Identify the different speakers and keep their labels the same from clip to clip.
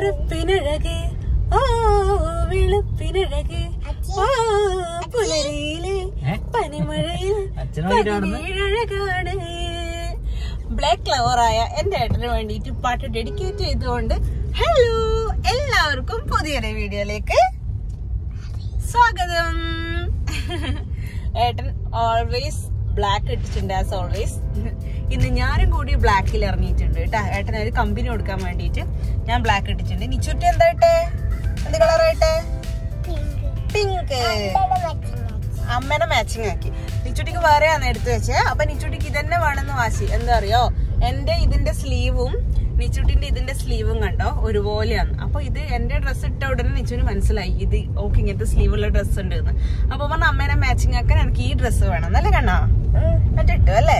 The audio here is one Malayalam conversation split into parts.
Speaker 1: കറുപ്പിനഴകെ വെളുപ്പിനഴകെ പുലരിയിലെ പനിമഴയിൽ പനിമഴകാണ്. ബ്ലാക്ക് ലവറായ എന്റെ ഏട്ടന് വേണ്ടിയിട്ട് പാട്ട് ഡെഡിക്കേറ്റ് ചെയ്തുകൊണ്ട് ഹലോ എല്ലാവർക്കും പുതിയൊരു വീഡിയോയിലേക്ക് സ്വാഗതം. ഏട്ടൻ ഓൾവേസ് ബ്ലാക്ക് ഇട്ടിട്ടുണ്ട് ആസ് ഓൾവേസ്. ഇന്ന് ഞാനും കൂടി ബ്ലാക്കിൽ ഇറങ്ങിയിട്ടുണ്ട് കേട്ടാ. ഏട്ടന് ഒരു കമ്പനി കൊടുക്കാൻ വേണ്ടിട്ട് ഞാൻ ബ്ലാക്ക് ഇട്ടിട്ടുണ്ട്. നിച്ചുട്ടി എന്താ ഇട്ടേ? എന്ത് കളറായിട്ടെ? പിങ്ക്. അമ്മേനെ മാച്ചിങ് ആക്കി. നിച്ചുട്ടിക്ക് വേറെയാണ് എടുത്തു വെച്ചേ. അപ്പൊ നിച്ചുട്ടിക്ക് ഇതന്നെ വേണമെന്ന് വാശി. എന്താ അറിയോ, എന്റെ ഇതിന്റെ സ്ലീവും നിച്ചുട്ടിന്റെ ഇതിന്റെ സ്ലീവും കണ്ടോ ഒരുപോലെയാണ്. അപ്പൊ ഇത് എന്റെ ഡ്രസ്സ് ഇട്ട ഉടനെ നിച്ചുവിന് മനസ്സിലായി ഇത് ഓക്കെ ഇങ്ങനത്തെ സ്ലീവുള്ള ഡ്രസ്സ് ഉണ്ട് എന്ന്. അപ്പൊ പറഞ്ഞ അമ്മേനെ മാച്ചിങ് ആക്കാൻ എനിക്ക് ഈ ഡ്രസ്സ് വേണം എന്നല്ലേ കണ്ണാ? മറ്റേ ഇട്ടു അല്ലേ?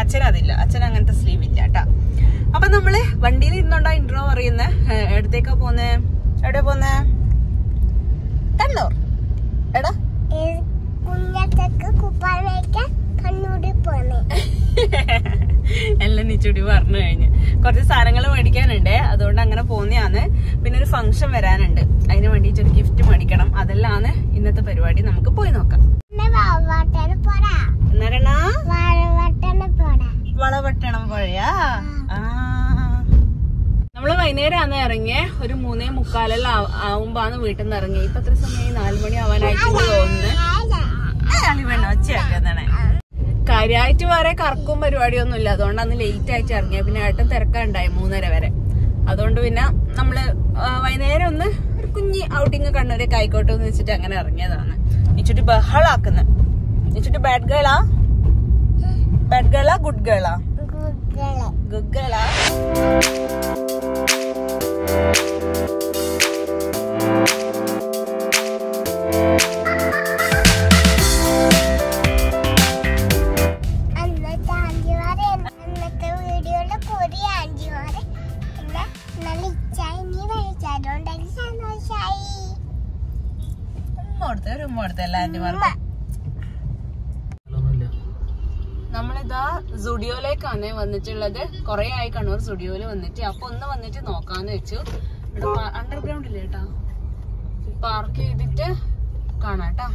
Speaker 1: അച്ഛനതില്ല, അച്ഛൻ അങ്ങനത്തെ സ്ലീവ് ഇല്ല കേട്ടാ. അപ്പൊ നമ്മള് വണ്ടിയിൽ ഇരുന്നോണ്ടാ ഇൻട്രോ പറയുന്നേ. എവിടത്തേക്കാ പോന്നേ? എവിടെ പോന്നേ? കണ്ണൂർ. എടാ എല്ലാം നിച്ചുടി പറഞ്ഞു കഴിഞ്ഞ് കുറച്ച് സാധനങ്ങൾ മേടിക്കാനുണ്ട്, അതുകൊണ്ട് അങ്ങനെ പോന്നെയാണ്. പിന്നെ ഒരു ഫംഗ്ഷൻ വരാനുണ്ട്, അതിന് വേണ്ടിട്ട് ഒരു ഗിഫ്റ്റ് മേടിക്കണം. അതെല്ലാം ഇന്നത്തെ പരിപാടി. നമുക്ക് പോയി നോക്കാം. വളവട്ടണം പുഴയാ? നമ്മള് വൈകുന്നേരമാണ് ഇറങ്ങിയ. ഒരു 3:45 ആവുമ്പാണ് വീട്ടിൽ നിന്ന് ഇറങ്ങി. ഇപ്പൊ എത്ര സമയം? 4 മണി ആവാനായിട്ട് തോന്നുന്നു. ഒച്ചയാക്കുന്നേ കാര്യമായിട്ട് വേറെ കറക്കും പരിപാടിയൊന്നും ഇല്ല. അതുകൊണ്ടാണ് ലേറ്റ് ആയിട്ട് ഇറങ്ങിയത്. പിന്നെ ഏട്ടൻ തിരക്കാണ്ടായി 3:30 വരെ. അതുകൊണ്ട് പിന്നെ നമ്മള് വൈകുന്നേരം ഒന്ന് ഒരു കുഞ്ഞി ഔട്ടിങ് കണ്ണൂരൊക്കെ ആയിക്കോട്ടെ എന്ന് വെച്ചിട്ട് അങ്ങനെ ഇറങ്ങിയതാണ്. നിച്ചുട്ടി ബഹളാക്കുന്നത്. നിച്ചുട്ടി ബാഡ് ഗേളാ? ബാഡ് ഗേളാ ഗുഡ് ഗേളാ? ഗുഡ് ഗേളാ. നമ്മളിതാ സുഡിയോയിലേക്കാണ് വന്നിട്ടുള്ളത്. കൊറേ ആയി കണ്ണൂർ സുഡിയോയില് വന്നിട്ട്. അപ്പൊ ഒന്ന് വന്നിട്ട് നോക്കാന്ന് വെച്ചു. ഇവിടെ അണ്ടർഗ്രൗണ്ട് ഇല്ലേ കേട്ടാ, പാർക്ക് ചെയ്തിട്ട് കാണാട്ടാ.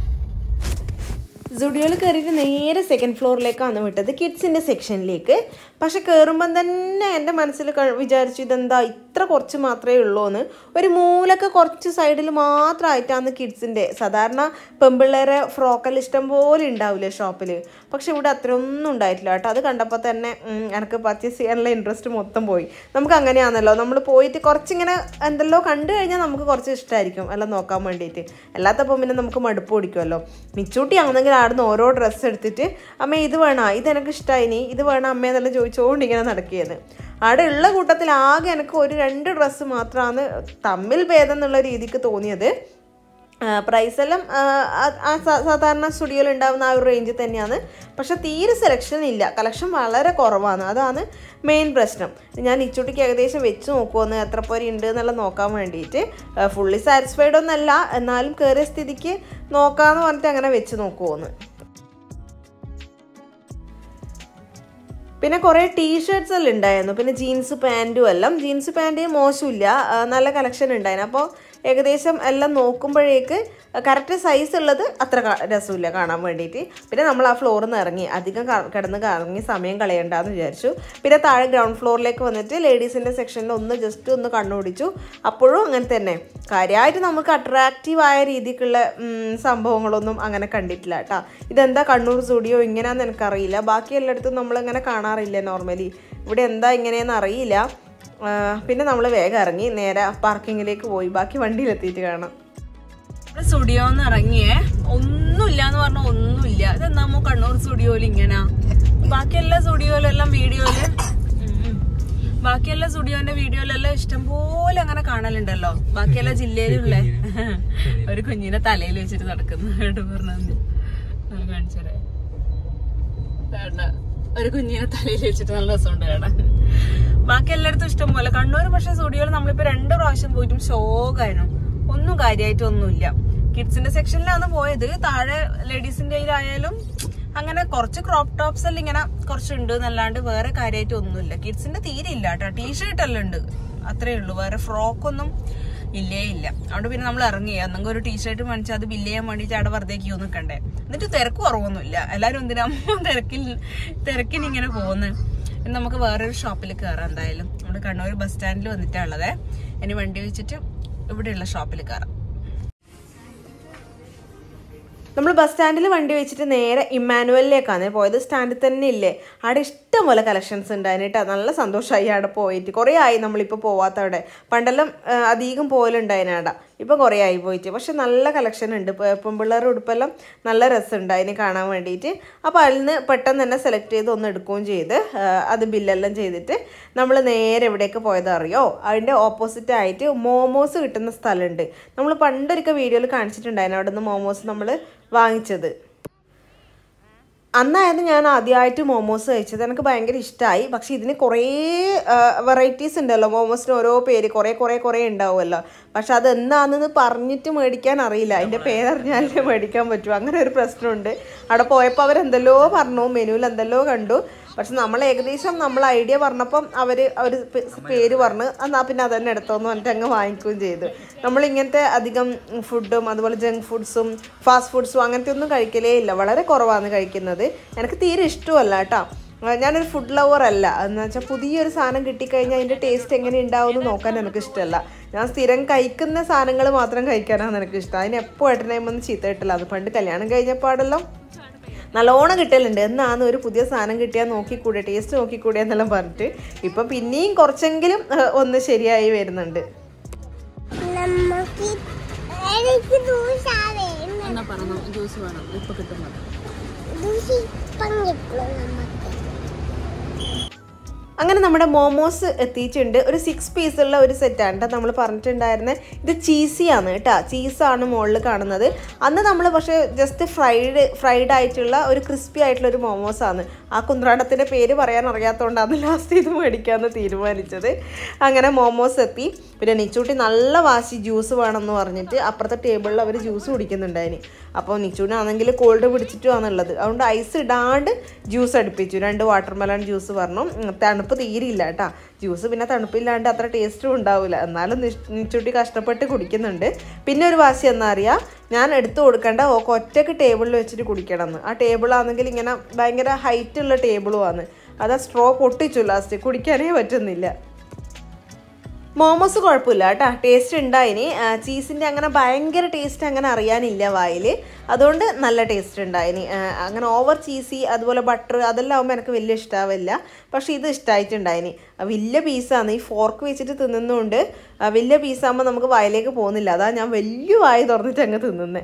Speaker 1: സുഡിയോയിൽ കയറിയിട്ട് നേരെ സെക്കൻഡ് ഫ്ലോറിലേക്കാണ് വിട്ടത്, കിഡ്സിന്റെ സെക്ഷനിലേക്ക്. പക്ഷെ കയറുമ്പം തന്നെ എൻ്റെ മനസ്സിൽ വിചാരിച്ചു ഇതെന്താ ഇത്ര കുറച്ച് മാത്രമേ ഉള്ളൂ എന്ന്. ഒരു മൂലൊക്കെ കുറച്ച് സൈഡിൽ മാത്രമായിട്ടാണ് കിഡ്സിൻ്റെ. സാധാരണ പെൺപിള്ളേരെ ഫ്രോക്കെല്ലാം ഇഷ്ടം പോലെ ഉണ്ടാവില്ലേ ഷോപ്പിൽ. പക്ഷെ ഇവിടെ അത്രയൊന്നും ഉണ്ടായിട്ടില്ല കേട്ടോ. അത് കണ്ടപ്പോൾ തന്നെ എനിക്ക് പർച്ചേസ് ചെയ്യാനുള്ള ഇൻട്രസ്റ്റ് മൊത്തം പോയി. നമുക്ക് അങ്ങനെയാണല്ലോ, നമ്മൾ പോയിട്ട് കുറച്ചിങ്ങനെ എന്തെല്ലോ കണ്ടു കഴിഞ്ഞാൽ നമുക്ക് കുറച്ച് ഇഷ്ടമായിരിക്കും എല്ലാം നോക്കാൻ വേണ്ടിയിട്ട്. അല്ലാത്തപ്പോൾ പിന്നെ നമുക്ക് മടുപ്പ് പിടിക്കുമല്ലോ. മിച്ചൂട്ടി ആണെങ്കിൽ ആടുന്ന് ഓരോ ഡ്രസ്സ് എടുത്തിട്ട് അമ്മ ഇത് വേണോ, ഇതെനിക്ക് ഇഷ്ടമായി, ഇത് വേണം അമ്മയെന്നെല്ലാം ചോദിച്ചുകൊണ്ട് ഇങ്ങനെ നടക്കിയത്. അവിടെ ഉള്ള കൂട്ടത്തിൽ ആകെ എനിക്ക് 1-2 ഡ്രസ്സ് മാത്രമാണ് തമ്മിൽ ഭേദം എന്നുള്ള രീതിക്ക് തോന്നിയത്. പ്രൈസെല്ലാം സാധാരണ സ്റ്റുഡിയോയിൽ ഉണ്ടാകുന്ന ആ ഒരു റേഞ്ച് തന്നെയാണ്. പക്ഷെ തീരെ സെലക്ഷൻ ഇല്ല, കളക്ഷൻ വളരെ കുറവാണ്. അതാണ് മെയിൻ പ്രശ്നം. ഞാൻ ഇച്ചൂട്ടിക്ക് ഏകദേശം വെച്ച് നോക്കുമെന്ന് എത്ര പേര് ഉണ്ട് എന്നെല്ലാം നോക്കാൻ വേണ്ടിയിട്ട്. ഫുള്ളി സാറ്റിസ്ഫൈഡ് ഒന്നല്ല, എന്നാലും കയറിയ സ്ഥിതിക്ക് നോക്കാമെന്ന് പറഞ്ഞിട്ട് അങ്ങനെ വെച്ച് നോക്കുമെന്ന്. പിന്നെ കുറേ ടീഷർട്ട്സ് എല്ലാം ഉണ്ടായിരുന്നു. പിന്നെ ജീൻസ് പാൻറ്റും എല്ലാം. ജീൻസ് പാൻറ്റ് മോശമില്ല, നല്ല കളക്ഷൻ ഉണ്ടായിരുന്നു. അപ്പോൾ ഏകദേശം എല്ലാം നോക്കുമ്പോഴേക്ക് കറക്റ്റ് സൈസ് ഉള്ളത് അത്ര രസമില്ല കാണാൻ വേണ്ടിയിട്ട്. പിന്നെ നമ്മൾ ആ ഫ്ലോറിൽ നിന്ന് ഇറങ്ങി, അധികം കിടന്ന് കറങ്ങി സമയം കളയണ്ടെന്ന് വിചാരിച്ചു. പിന്നെ താഴെ ഗ്രൗണ്ട് ഫ്ലോറിലേക്ക് വന്നിട്ട് ലേഡീസിൻ്റെ സെക്ഷനിൽ ജസ്റ്റ് ഒന്ന് കണ്ണോടിച്ചു. അപ്പോഴും അങ്ങനെ തന്നെ കാര്യമായിട്ട് നമുക്ക് അട്രാക്റ്റീവായ രീതിക്കുള്ള സംഭവങ്ങളൊന്നും അങ്ങനെ കണ്ടിട്ടില്ല കേട്ടോ. ഇതെന്താ കണ്ണൂർ സ്റ്റുഡിയോ ഇങ്ങനെയാണെന്ന് എനിക്കറിയില്ല. ബാക്കി എല്ലായിടത്തും നമ്മളിങ്ങനെ കാണാറില്ല നോർമലി. ഇവിടെ എന്താ ഇങ്ങനെയെന്ന് അറിയില്ല. പിന്നെ നമ്മൾ വേഗം ഇറങ്ങി നേരെ പാർക്കിങ്ങിലേക്ക് പോയി. ബാക്കി വണ്ടിയിലെത്തിയിട്ട് കാണാം. സ്റ്റുഡിയോന്ന് ഇറങ്ങിയേ ഒന്നുമില്ല എന്ന് പറഞ്ഞാൽ ഒന്നുമില്ല. ഇതെന്താമോ കണ്ണൂർ സ്റ്റുഡിയോയിൽ ഇങ്ങനെ. ബാക്കിയെല്ലാ സ്റ്റുഡിയോയിലെല്ലാം ബാക്കിയെല്ലാ സ്റ്റുഡിയോന്റെ വീഡിയോയിലെല്ലാം ഇഷ്ടംപോലെ അങ്ങനെ കാണലുണ്ടല്ലോ. ബാക്കിയെല്ലാ ജില്ലയിലുള്ള ഒരു കുഞ്ഞിനെ തലയിൽ വെച്ചിട്ട് നടക്കുന്നു. പറഞ്ഞു കാണിച്ചേ, ഒരു കുഞ്ഞിനെ തലയിൽ വെച്ചിട്ട് നല്ല രസമുണ്ട് കാണാൻ. ബാക്കി എല്ലായിടത്തും ഇഷ്ടം പോലെ. കണ്ണൂർ പക്ഷെ സ്റ്റുഡിയോയിൽ നമ്മളിപ്പോ 2 പ്രാവശ്യം പോയിട്ടും ഷോക്കായിരുന്നു. ഒന്നും കാര്യമായിട്ടൊന്നുമില്ല. കിഡ്സിന്റെ സെക്ഷനിലാണ് പോയത്. താഴെ ലേഡീസിന്റെ കയ്യിലായാലും അങ്ങനെ കുറച്ച് ക്രോപ്പ് ടോപ്സ് എല്ലാം ഇങ്ങനെ കുറച്ചുണ്ട് എന്നല്ലാണ്ട് വേറെ കാര്യമായിട്ട് ഒന്നുമില്ല. കിഡ്സിന്റെ തീരെ ഇല്ല കേട്ടോ. ടീഷർട്ട് എല്ലാം ഉണ്ട്. അത്രേ ഉള്ളൂ. വേറെ ഫ്രോക്കൊന്നും ഇല്ലേ ഇല്ല. അതുകൊണ്ട് പിന്നെ നമ്മൾ ഇറങ്ങി എന്തെങ്കിലും ഒരു ടീഷർട്ട് മേടിച്ചാൽ അത് ബില്ല് ചെയ്യാൻ വേണ്ടിയിട്ട് അവിടെ വെറുതെ ക്യൂ നിൽക്കണ്ടേ. എന്നിട്ട് തിരക്ക് കുറവൊന്നുമില്ല. എല്ലാവരും എന്തിനാ തിരക്കിന് ഇങ്ങനെ പോകുന്നത്. നമുക്ക് വേറൊരു ഷോപ്പിൽ കയറാം. എന്തായാലും നമ്മുടെ കണ്ണൂർ ബസ് സ്റ്റാൻഡിൽ വന്നിട്ടാണ് ഉള്ളത്. ഇനി വണ്ടി വെച്ചിട്ട് ഇവിടെയുള്ള ഷോപ്പിൽ കയറാം. നമ്മൾ ബസ് സ്റ്റാൻഡിൽ വണ്ടി വെച്ചിട്ട് നേരെ ഇമ്മാനുവലിലേക്കാണ് പോയത്. സ്റ്റാൻഡിൽ തന്നെ ഇല്ലേ, അവിടെ ഇഷ്ടംപോലെ കളക്ഷൻസ് ഉണ്ടായിരുന്നു കേട്ടോ. നല്ല സന്തോഷമായി അവിടെ പോയിട്ട്. കുറേ ആയി നമ്മളിപ്പോൾ പോവാത്ത അവിടെ. പണ്ടെല്ലാം അധികം പോലുണ്ടായിരുന്നു അവിടെ. ഇപ്പം കുറേ ആയി പോയിട്ട്. പക്ഷെ നല്ല കളക്ഷൻ ഉണ്ട്. പെൺപിള്ളേരുടെ ഉടുപ്പെല്ലാം നല്ല രസമുണ്ട് അതിന് കാണാൻ വേണ്ടിയിട്ട്. അപ്പോൾ അതിൽ നിന്ന് പെട്ടെന്ന് തന്നെ സെലക്ട് ചെയ്ത് ഒന്ന് എടുക്കുകയും ചെയ്ത് അത് ബില്ലെല്ലാം ചെയ്തിട്ട് നമ്മൾ നേരെ എവിടേക്ക് പോയത് അറിയോ? അതിൻ്റെ ഓപ്പോസിറ്റ് ആയിട്ട് മോമോസ് കിട്ടുന്ന സ്ഥലമുണ്ട്. നമ്മൾ പണ്ടൊരിക്കൽ വീഡിയോയിൽ കാണിച്ചിട്ടുണ്ടായിരുന്നു അവിടെ നിന്ന് മോമോസ് നമ്മൾ വാങ്ങിച്ചത്. അന്നായിരുന്നു ഞാൻ ആദ്യമായിട്ട് മോമോസ് കഴിച്ചത്. എനിക്ക് ഭയങ്കര ഇഷ്ടമായി. പക്ഷേ ഇതിന് കുറേ വെറൈറ്റീസ് ഉണ്ടല്ലോ. മോമോസിന് ഓരോ പേര് കുറേ ഉണ്ടാവുമല്ലോ. പക്ഷെ അതെന്താണെന്ന് പറഞ്ഞിട്ട് മേടിക്കാൻ അറിയില്ല. അതിൻ്റെ പേരറിഞ്ഞാലേ മേടിക്കാൻ പറ്റൂ. അങ്ങനെ ഒരു പ്രശ്നമുണ്ട്. അവിടെ പോയപ്പോൾ അവരെന്തെല്ലോ പറഞ്ഞു, മെനുവിൽ എന്തെല്ലോ കണ്ടു. പക്ഷെ നമ്മൾ ഏകദേശം നമ്മൾ ഐഡിയ പറഞ്ഞപ്പം അവർ പേര് പറഞ്ഞ് എന്നാൽ പിന്നെ അതന്നെ എടുത്തോന്ന് പറഞ്ഞിട്ട് അങ്ങ് വാങ്ങിക്കുകയും ചെയ്തു. നമ്മളിങ്ങനത്തെ അധികം ഫുഡും അതുപോലെ ജങ്ക് ഫുഡ്സും ഫാസ്റ്റ് ഫുഡ്സും അങ്ങനത്തെ ഒന്നും കഴിക്കലേ ഇല്ല. വളരെ കുറവാണ് കഴിക്കുന്നത്. എനിക്ക് തീരെ ഇഷ്ടമല്ല കേട്ടോ. ഞാനൊരു ഫുഡ് ലവർ അല്ല. എന്ന് വെച്ചാൽ പുതിയൊരു സാധനം കിട്ടിക്കഴിഞ്ഞാൽ അതിൻ്റെ ടേസ്റ്റ് എങ്ങനെ ഉണ്ടാവും എന്ന് നോക്കാൻ എനിക്ക് ഇഷ്ടമല്ല. ഞാൻ സ്ഥിരം കഴിക്കുന്ന സാധനങ്ങൾ മാത്രം കഴിക്കാനാണ് എനിക്ക് ഇഷ്ടം. അതിന് എപ്പോൾ ഏട്ടനായിമൊന്നും ചീത്ത കിട്ടില്ല. അത് പണ്ട് കല്യാണം കഴിഞ്ഞപ്പാടല്ലോ നല്ലോണം കിട്ടലുണ്ട്. എന്നാണ് ഒരു പുതിയ സാധനം കിട്ടിയാൽ നോക്കിക്കൂടെ, ടേസ്റ്റ് നോക്കിക്കൂടെ എന്നെല്ലാം പറഞ്ഞിട്ട് ഇപ്പം പിന്നെയും കുറച്ചെങ്കിലും ഒന്ന് ശരിയായി വരുന്നുണ്ട്. ജ്യൂസ് വേണം, ഇപ്പൊ കിട്ടുന്നത്. അങ്ങനെ നമ്മുടെ മോമോസ് എത്തിയിട്ടുണ്ട്. ഒരു 6 പീസുള്ള ഒരു സെറ്റാണ് കേട്ടോ നമ്മൾ പറഞ്ഞിട്ടുണ്ടായിരുന്നത്. ഇത് ചീസിയാണ് കേട്ടോ. ചീസാണ് മുകളിൽ കാണുന്നത്. അന്ന് നമ്മൾ പക്ഷേ ജസ്റ്റ് ഫ്രൈഡ് ആയിട്ടുള്ള ഒരു ക്രിസ്പി ആയിട്ടുള്ള ഒരു മോമോസാണ്. ആ കുന്ത്രാണ്ടത്തിൻ്റെ പേര് പറയാൻ അറിയാത്തതുകൊണ്ടാണ് ലാസ്റ്റ് ഇത് മേടിക്കാമെന്ന് തീരുമാനിച്ചത്. അങ്ങനെ മോമോസ് എത്തി. പിന്നെ നിച്ചൂട്ടി നല്ല വാശി ജ്യൂസ് വേണമെന്ന് പറഞ്ഞിട്ട് അപ്പുറത്തെ ടേബിളിൽ അവർ ജ്യൂസ് കുടിക്കുന്നുണ്ടായിന്. അപ്പോൾ നിച്ചൂട്ടിനാണെങ്കിൽ കോൾഡ് പിടിച്ചിട്ടുമാണുള്ളത്. അതുകൊണ്ട് ഐസ് ഇടാണ്ട് ജ്യൂസ് അടുപ്പിച്ചു. 2 വാട്ടർമെലൺ ജ്യൂസ് പറഞ്ഞു. തണുപ്പ് തീരില്ല കേട്ടോ. ജ്യൂസ് പിന്നെ തണുപ്പില്ലാണ്ട് അത്ര ടേസ്റ്റും ഉണ്ടാവില്ല. എന്നാലും നിച്ചൂട്ടി കഷ്ടപ്പെട്ട് കുടിക്കുന്നുണ്ട്. പിന്നെ ഒരു വാശി എന്നാ അറിയാം, ഞാൻ എടുത്തു കൊടുക്കേണ്ട ഒറ്റയ്ക്ക് ടേബിളിൽ വെച്ചിട്ട് കുടിക്കണം എന്ന്. ആ ടേബിളാണെങ്കിൽ ഇങ്ങനെ ഭയങ്കര ഹൈറ്റുള്ള ടേബിളുമാണ്. അത് സ്ട്രോ പൊട്ടിച്ചു ലാസ്റ്റ്. കുടിക്കാനേ പറ്റുന്നില്ല. മോമോസ് കുഴപ്പമില്ല കേട്ടോ, ടേസ്റ്റ് ഉണ്ടായിന്. ചീസിൻ്റെ അങ്ങനെ ഭയങ്കര ടേസ്റ്റ് അങ്ങനെ അറിയാനില്ല വായിൽ. അതുകൊണ്ട് നല്ല ടേസ്റ്റ് ഉണ്ടായിന്. അങ്ങനെ ഓവർ ചീസി അതുപോലെ ബട്ടർ അതെല്ലാം ആകുമ്പോൾ എനിക്ക് വലിയ ഇഷ്ടാവില്ല. പക്ഷേ ഇത് ഇഷ്ടമായിട്ടുണ്ടായിന്. വലിയ പീസാണ്. ഈ ഫോർക്ക് വെച്ചിട്ട് തിന്നുന്നതുകൊണ്ട് വലിയ പീസാകുമ്പോൾ നമുക്ക് വായിലേക്ക് പോകുന്നില്ല. അതാ ഞാൻ വലിയ വായി തുറന്നിട്ട് അങ്ങ് തിന്നുന്നത്.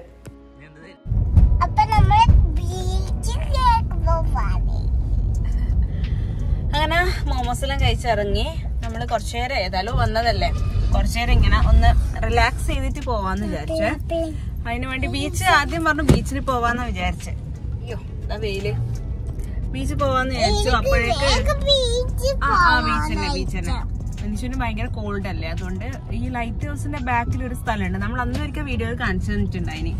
Speaker 1: അങ്ങനെ മോമോസെല്ലാം കഴിച്ചിറങ്ങി. നമ്മൾ കുറച്ചു നേരം ഏതായാലും വന്നതല്ലേ, കുറച്ചു നേരം ഇങ്ങനെ ഒന്ന് റിലാക്സ് ചെയ്തിട്ട് പോവാന്ന് വിചാരിച്ചേ. അതിന് വേണ്ടി ആദ്യം പറഞ്ഞു ബീച്ചിന് പോവാന്ന് വിചാരിച്ചേ. അയ്യോ എന്താ വെയില്. ബീച്ചിൽ പോവാന്ന് വിചാരിച്ചു. അപ്പോഴേക്ക് ബീച്ച് തന്നെ മനുഷ്യന് ഭയങ്കര കോൾഡ് അല്ലേ. അതുകൊണ്ട് ഈ ലൈറ്റ് ഹൗസിന്റെ ബാക്കിൽ ഒരു സ്ഥലമുണ്ട്. നമ്മൾ അന്ന് ഒരിക്കൽ വീഡിയോയിൽ കാണിച്ചു തന്നിട്ടുണ്ടായിനി.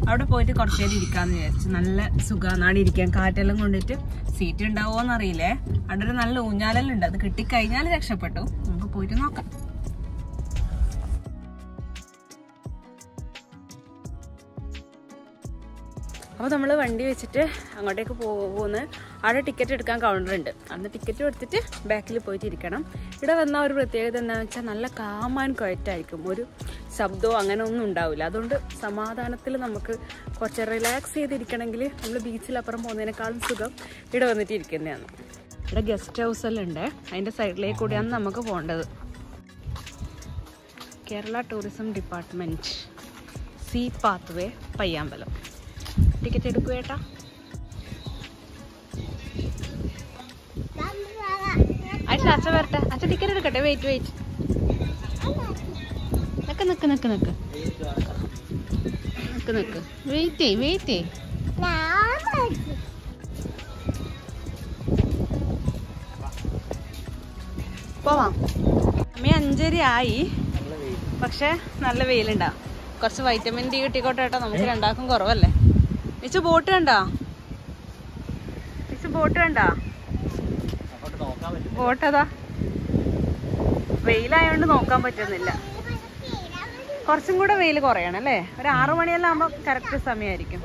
Speaker 1: അവിടെ പോയിട്ട് കുറച്ചു നേരം ഇരിക്കാന്ന് വിചാരിച്ചു. നല്ല സുഖമാണ് ഇരിക്കാൻ. കാറ്റെല്ലാം കൊണ്ടിട്ട് സീറ്റ് ഉണ്ടാവുമോന്ന് അറിയില്ലേ. അവിടെ ഒരു നല്ല ഊഞ്ഞാലെല്ലാം ഉണ്ട്. അത് കിട്ടിക്കഴിഞ്ഞാൽ രക്ഷപ്പെട്ടു. നമുക്ക് പോയിട്ട് നോക്കാം. അപ്പോൾ നമ്മൾ വണ്ടി വെച്ചിട്ട് അങ്ങോട്ടേക്ക് പോകുന്നു. അവിടെ ടിക്കറ്റ് എടുക്കാൻ കൗണ്ടർ ഉണ്ട്. അന്ന് ടിക്കറ്റ് എടുത്തിട്ട് ബാക്കിൽ പോയിട്ട് ഇരിക്കണം. ഇവിടെ വന്ന ഒരു പ്രത്യേകത എന്താണെന്ന് വെച്ചാൽ നല്ല കാമാൻ ക്വയറ്റായിരിക്കും. ഒരു ശബ്ദമോ അങ്ങനെ ഒന്നും ഉണ്ടാവില്ല. അതുകൊണ്ട് സമാധാനത്തിൽ നമുക്ക് കുറച്ച് റിലാക്സ് ചെയ്തിരിക്കണമെങ്കിൽ നമ്മൾ ബീച്ചിലപ്പുറം പോകുന്നതിനേക്കാളും സുഖം ഇവിടെ വന്നിട്ട് ഇരിക്കുന്നതാണ്. ഇവിടെ ഗസ്റ്റ് ഹൗസ് എല്ലാം ഉണ്ട്. അതിൻ്റെ സൈഡിലേക്ക് കൂടിയാണ് നമുക്ക് പോകേണ്ടത്. Kerala tourism department sea pathway Payyambalam. Ticket എടുക്കുക ഏട്ടാ. അച്ഛ വരട്ടെ. അച്ഛൻ ടിക്കറ്റ് എടുക്കട്ടെ. Wait wait. പോവാം. സമയം 5:30 ആയി. പക്ഷെ നല്ല വെയിലുണ്ടാവും. കുറച്ച് വൈറ്റമിൻ ഡി കിട്ടിക്കോട്ടെ ഏട്ടാ. നമുക്ക് രണ്ടാക്കും കുറവല്ലേ. മിച്ചു ബോട്ട് കണ്ടോ? ബോട്ട് അതാ. വെയിലായോണ്ട് നോക്കാൻ പറ്റുന്നില്ല. കുറച്ചും കൂടെ വെയിൽ കുറയണം അല്ലേ? ഒരു 6 മണിയെല്ലാം ആകുമ്പോ കറക്റ്റ് സമയമായിരിക്കും.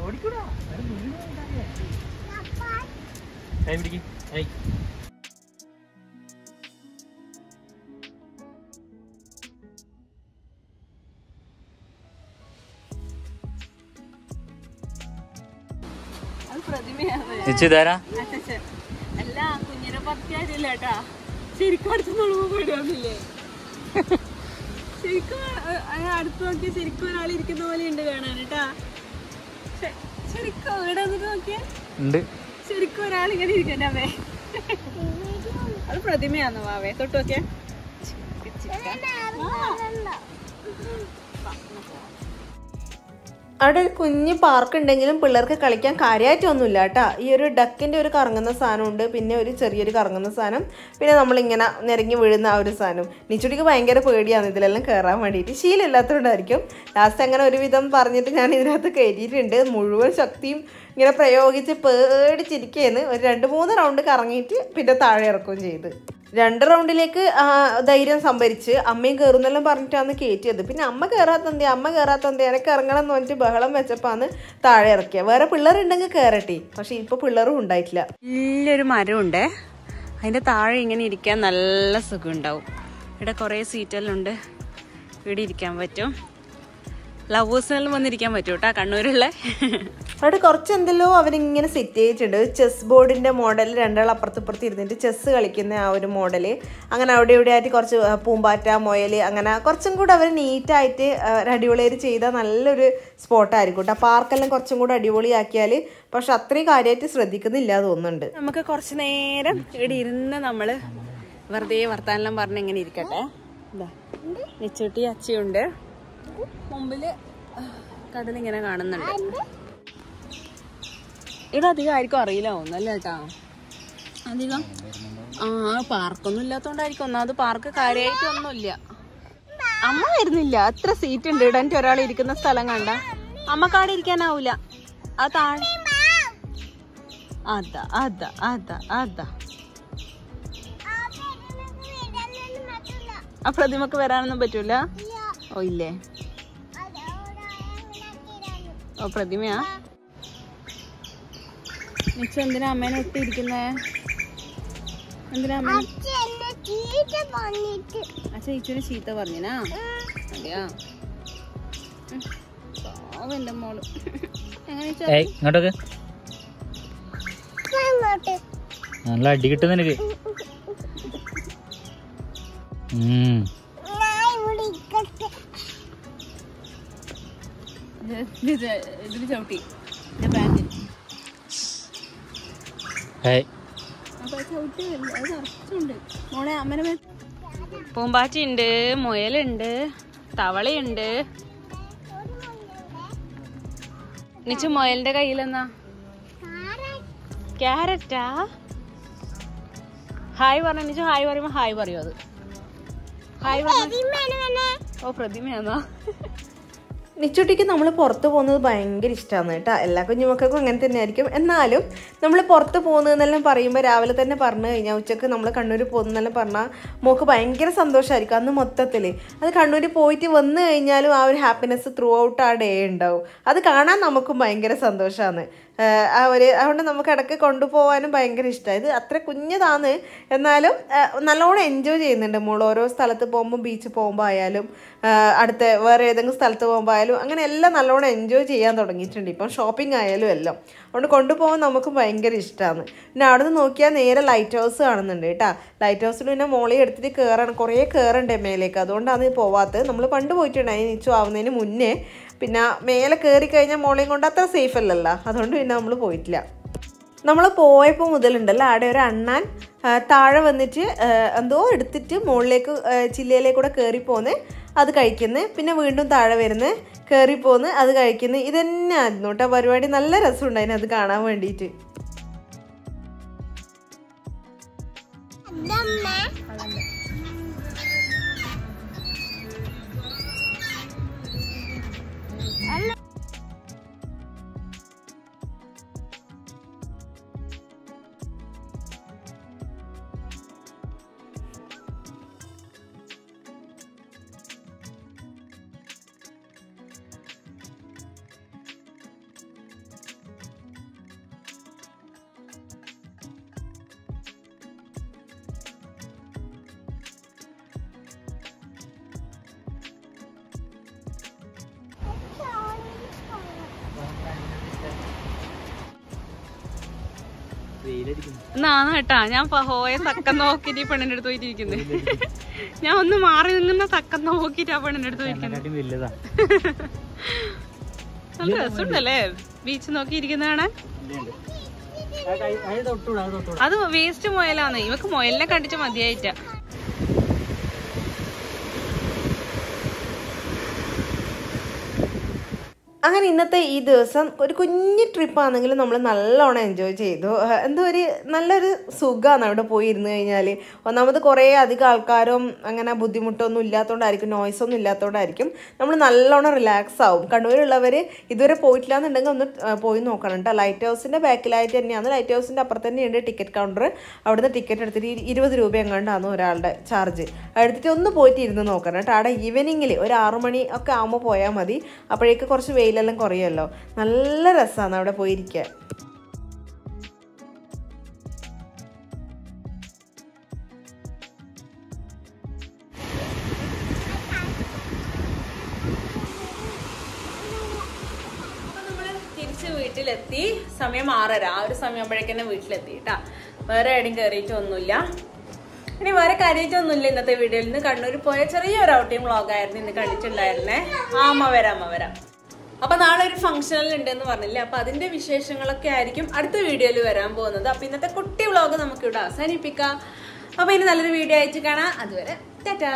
Speaker 1: അത് പ്രതിമയാണ്. അല്ല കുഞ്ഞിനെ പറ്റിയായിട്ടില്ല കേട്ടാ. ശരിക്കും അടുത്ത് നോക്കുമ്പോ പേടിയാവുന്നില്ലേ? ശരിക്കും അടുത്ത് നോക്കിയാ ശരിക്കും ഒരാൾ ഇരിക്കുന്ന പോലെ ഉണ്ട് കാണാൻ കേട്ടാ. ശരിക്കും ഇവിടെ വന്നിട്ട് നോക്കിയാ ശരിക്കും ഒരാളിങ്ങനെ ഇരിക്കണ്ടേ അമ്മേ? അത് പ്രതിമയാന്ന് വാവേ. തൊട്ട് നോക്കിയാ അവിടെ ഒരു കുഞ്ഞ് പാർക്ക് ഉണ്ടെങ്കിലും പിള്ളേർക്ക് കളിക്കാൻ കാര്യമായിട്ടൊന്നുമില്ല കേട്ടോ. ഈ ഒരു ഡക്കിൻ്റെ ഒരു കറങ്ങുന്ന സാധനമുണ്ട്, പിന്നെ ഒരു ചെറിയൊരു കറങ്ങുന്ന സാധനം, പിന്നെ നമ്മളിങ്ങനെ നിരങ്ങി വീഴുന്ന ആ ഒരു സാധനം. നിച്ചുടിക്ക് ഭയങ്കര പേടിയാണ് ഇതിലെല്ലാം കയറാൻ വേണ്ടിയിട്ട്. ശീലമില്ലാത്തതുകൊണ്ടായിരിക്കും. ലാസ്റ്റ് അങ്ങനെ ഒരുവിധം പറഞ്ഞിട്ട് ഞാൻ ഇതിനകത്ത് കയറ്റിയിട്ടുണ്ട്. മുഴുവൻ ശക്തിയും ഇങ്ങനെ പ്രയോഗിച്ച് പേടിച്ചിരിക്കുകയെന്ന്. ഒരു 2-3 റൗണ്ട് കറങ്ങിയിട്ട് പിന്നെ താഴെ ഇറക്കുകയും ചെയ്ത്. 2 റൗണ്ടിലേക്ക് ധൈര്യം സംഭരിച്ച് അമ്മയും കയറുന്നെല്ലാം പറഞ്ഞിട്ടാണ് കയറ്റിയത്. പിന്നെ അമ്മ കയറാത്തന്തേ എനിക്ക് ഇറങ്ങണം എന്ന് പറഞ്ഞിട്ട് ബഹളം വെച്ചപ്പോഴാണ് താഴെ ഇറക്കിയ. വേറെ പിള്ളേരുണ്ടെങ്കിൽ കയറട്ടെ, പക്ഷെ ഇപ്പൊ പിള്ളേരും ഉണ്ടായിട്ടില്ല. വലിയൊരു മരമുണ്ട്, അതിന്റെ താഴെ ഇങ്ങനെ ഇരിക്കാൻ നല്ല സുഖം ഉണ്ടാവും. ഇവിടെ കുറേ സീറ്റെല്ലാം ഉണ്ട്, ഇവിടെ ഇരിക്കാൻ പറ്റും. ലവേഴ്സിനെല്ലാം വന്നിരിക്കാൻ പറ്റും കേട്ടോ കണ്ണൂരുള്ള. അവിടെ കുറച്ച് എന്തെല്ലോ അവരിങ്ങനെ സെറ്റ് ചെയ്തിട്ടുണ്ട്. ചെസ് ബോർഡിൻ്റെ മോഡൽ, 2 ആൾ അപ്പുറത്തിപ്പുറത്ത് ഇരുന്നിട്ട് ചെസ്സ് കളിക്കുന്ന ആ ഒരു മോഡല്. അങ്ങനെ അവിടെ ഇവിടെ ആയിട്ട് കുറച്ച് പൂമ്പാറ്റ, മുയൽ, അങ്ങനെ കുറച്ചും കൂടെ അവർ നീറ്റായിട്ട് അടിപൊളിയായിട്ട് ചെയ്താൽ നല്ലൊരു സ്പോട്ടായിരിക്കും കേട്ടോ. പാർക്കെല്ലാം കുറച്ചും കൂടെ അടിപൊളിയാക്കിയാൽ, പക്ഷെ അത്രയും കാര്യമായിട്ട് ശ്രദ്ധിക്കുന്നില്ല തോന്നുന്നുണ്ട്. നമുക്ക് കുറച്ച് നേരം ഇവിടെ ഇരുന്ന് നമ്മൾ വെറുതെ വർത്താനെല്ലാം പറഞ്ഞ് ഇങ്ങനെ ഇരിക്കട്ടെ. എന്താ നിച്ചൂട്ടി അച്ചിയുണ്ട്, മുമ്പില് കടലിങ്ങനെ കാണുന്നുണ്ട്. ഇവിടെ അധികം ആയിരിക്കും അറിയില്ല ഒന്നല്ല കേട്ടാ. അധികം പാർക്കൊന്നും ഇല്ലാത്തോണ്ടായിരിക്കും. ഒന്നാമത് പാർക്ക് കാര്യമായിട്ടൊന്നുമില്ല. അമ്മ വരുന്നില്ല. അത്ര സീറ്റ് ഉണ്ട് ഇവിടെ. എനിക്ക് ഒരാൾ ഇരിക്കുന്ന സ്ഥലം കണ്ട അമ്മക്കാടെ ഇരിക്കാനാവൂല. ആ താഴെ അതാ അതാ അതാ അതാ ആ പ്രതിമക്ക് വരാനൊന്നും പറ്റൂല. ഓ ഇല്ലേ, ഓ പ്രതിമയാ. നിച്ച എന്തിനാ അമ്മേനെ ഒട്ടിയിരിക്കുന്നേ? എന്തിനാ അമ്മ? അച്ഛൻ ഇച്ചിരി ചീത്ത പറഞ്ഞാ അതെയാ? എന്റെ മോള്
Speaker 2: ഇങ്ങോട്ടൊക്കെ നല്ല അടി കിട്ടും നിനക്ക്.
Speaker 1: ഇതില് ചവിട്ടി മോളെ അമ്മനെ. പൂമ്പാറ്റയുണ്ട്, മുയലുണ്ട്, തവളയുണ്ട്. നിച്ചു മുയലിന്റെ കയ്യിലെന്നാ ക്യാരറ്റാ? ഹായ് പറഞ്ഞ നിച്ചു. ഹായ് പറയുമ്പോ ഹായ് പറയോ? അത് ഹായ് പറഞ്ഞ. ഓ പ്രതിമയാന്നാ. നിച്ചുട്ടിക്ക് നമ്മൾ പുറത്ത് പോകുന്നത് ഭയങ്കര ഇഷ്ടമാണ് കേട്ടോ. എല്ലാ കുഞ്ഞുമക്കൾക്കും അങ്ങനെ തന്നെ ആയിരിക്കും. എന്നാലും നമ്മൾ പുറത്ത് പോകുന്നതെന്നെല്ലാം പറയുമ്പോൾ രാവിലെ തന്നെ പറഞ്ഞു കഴിഞ്ഞാൽ ഉച്ചക്ക് നമ്മൾ കണ്ണൂർ പോകുന്നതെല്ലാം പറഞ്ഞാൽ മോൾക്ക് ഭയങ്കര സന്തോഷമായിരിക്കും അന്ന് മൊത്തത്തിൽ. അത് കണ്ണൂർ പോയിട്ട് വന്നു കഴിഞ്ഞാലും ആ ഒരു ഹാപ്പിനെസ് ത്രൂ ഔട്ട് ആ ഡേ ഉണ്ടാവും. അത് കാണാൻ നമുക്കും ഭയങ്കര സന്തോഷമാണ്. അതുകൊണ്ട് നമുക്ക് ഇടയ്ക്ക് കൊണ്ടുപോകാനും ഭയങ്കര ഇഷ്ടമാണ്. ഇത് അത്ര കുഞ്ഞതാണ്, എന്നാലും നല്ലോണം എൻജോയ് ചെയ്യുന്നുണ്ട് മോൾ. ഓരോ സ്ഥലത്ത് പോകുമ്പോൾ, ബീച്ചിൽ പോകുമ്പോൾ ആയാലും അടുത്ത വേറെ ഏതെങ്കിലും സ്ഥലത്ത് പോകുമ്പോൾ ആയാലും അങ്ങനെ എല്ലാം നല്ലോണം എൻജോയ് ചെയ്യാൻ തുടങ്ങിയിട്ടുണ്ട്. ഇപ്പം ഷോപ്പിംഗ് ആയാലും എല്ലാം. അതുകൊണ്ട് കൊണ്ടുപോകാൻ നമുക്ക് ഭയങ്കര ഇഷ്ടമാണ്. പിന്നെ അവിടെ നിന്ന് നോക്കിയാൽ നേരെ ലൈറ്റ് ഹൗസ് കാണുന്നുണ്ട് കേട്ടോ. ലൈറ്റ് ഹൗസിൽ പിന്നെ മോളെ എടുത്തിട്ട് കയറണം, കുറേ കയറണ്ടേ മേലേക്ക്. അതുകൊണ്ടാണ് പോവാത്തത്. നമ്മൾ പണ്ട് പോയിട്ടുണ്ടായി നീച്ചു ആവുന്നതിന് മുന്നേ. പിന്നെ മേലെ കയറി കഴിഞ്ഞാൽ മോളെയും കൊണ്ട് അത്ര സേഫ് അല്ലല്ലോ, അതുകൊണ്ട് പിന്നെ നമ്മൾ പോയിട്ടില്ല. നമ്മൾ പോയപ്പോൾ മുതലുണ്ടല്ലോ അവിടെ ഒരു അണ്ണാൻ താഴെ വന്നിട്ട് എന്തോ എടുത്തിട്ട് മുകളിലേക്ക് ചില്ലയിലേക്കൂടെ കയറിപ്പോന്ന് അത് കഴിക്കുന്നത്, പിന്നെ വീണ്ടും താഴെ വരുന്നത്, കയറിപ്പോന്ന് അത് കഴിക്കുന്നത്. ഇതന്നെ ആയിരുന്നു കേട്ടോ പരിപാടി. നല്ല രസമുണ്ടായിരുന്നു അത് കാണാൻ വേണ്ടിയിട്ട്. എന്നാണ് കേട്ടാ ഞാൻ പോയ തക്കം നോക്കിട്ട് ഈ പെണ്ണിന്റെ അടുത്ത് പോയിട്ടിരിക്കുന്നത്. ഞാൻ ഒന്ന് മാറി നിങ്ങുന്ന തക്കം നോക്കിട്ട് ആ പെണ്ണിന്റെ അടുത്ത് പോയിരിക്കുന്നത്. നല്ല രസമുണ്ടല്ലേ ബീച്ച് നോക്കി ഇരിക്കുന്നതാണ്. അത് വേസ്റ്റ് മുയലാന്ന്. ഇവക്ക് മുയലിനെ കണ്ടിച്ച് മതിയായിട്ടാ.
Speaker 3: അങ്ങനെ ഇന്നത്തെ ഈ ദിവസം ഒരു കുഞ്ഞു ട്രിപ്പാണെങ്കിലും നമ്മൾ നല്ലോണം എൻജോയ് ചെയ്തു. എന്തോ ഒരു നല്ലൊരു സുഖമാണ് അവിടെ പോയി ഇരുന്ന് കഴിഞ്ഞാൽ. ഒന്നാമത് കുറേ അധികം ആൾക്കാരും അങ്ങനെ ബുദ്ധിമുട്ടൊന്നും ഇല്ലാത്തതുകൊണ്ടായിരിക്കും, നോയ്സൊന്നും ഇല്ലാത്തതുകൊണ്ടായിരിക്കും നമ്മൾ നല്ലോണം റിലാക്സ് ആവും. കണ്ണൂരുള്ളവർ ഇതുവരെ പോയിട്ടില്ല എന്നുണ്ടെങ്കിൽ ഒന്ന് പോയി നോക്കണം കേട്ടോ. ലൈറ്റ് ഹൗസിൻ്റെ ബാക്കിലായിട്ട് തന്നെയാണ്. ലൈറ്റ് ഹൗസിൻ്റെ അപ്പുറത്ത് തന്നെയുണ്ട് ടിക്കറ്റ് കൗണ്ടർ. അവിടുന്ന് ടിക്കറ്റ് എടുത്തിട്ട് 20 രൂപ എങ്ങാണ്ടാണ് ഒരാളുടെ ചാർജ്. എടുത്തിട്ട് ഒന്ന് പോയിട്ട് ഇരുന്ന് നോക്കണം കേട്ടോ. അവിടെ ഈവനിങ്ങിൽ ഒരു 6 മണി ഒക്കെ ആകുമ്പോൾ പോയാൽ മതി. അപ്പോഴേക്ക് കുറച്ച് വെയിലെല്ലാം കുറയുമല്ലോ. നല്ല രസമാണ് അവിടെ പോയിരിക്കാൻ.
Speaker 1: തിരിച്ച് വീട്ടിലെത്തി. സമയം 6:30. ആ ഒരു സമയമാകുമ്പോഴേക്കന്നെ വീട്ടിലെത്തി കേട്ടാ. വേറെ എവിടെയും കയറിയിട്ടൊന്നുമില്ല. ഇനി വേറെ കാര്യമായിട്ടൊന്നുമില്ല ഇന്നത്തെ വീഡിയോയിൽ നിന്ന്. കണ്ണൂർ പോയ ചെറിയൊരു ഔട്ടിങ് വ്ളോഗായിരുന്നു ഇന്ന് കണ്ടിട്ടുണ്ടായിരുന്നേ. അമ്മ വരാം. അപ്പൊ നാളെ ഒരു ഫംഗ്ഷനിൽ ഉണ്ടെന്ന് പറഞ്ഞില്ലേ. അപ്പൊ അതിന്റെ വിശേഷങ്ങളൊക്കെ ആയിരിക്കും അടുത്ത വീഡിയോയിൽ വരാൻ പോകുന്നത്. അപ്പൊ ഇന്നത്തെ കുട്ടി വ്ളോഗ് നമുക്ക് ഇവിടെ അവസാനിപ്പിക്കാം. അപ്പൊ ഇനി നല്ലൊരു വീഡിയോ അയച്ചു കാണാം. അതുവരെ ടാറ്റാ.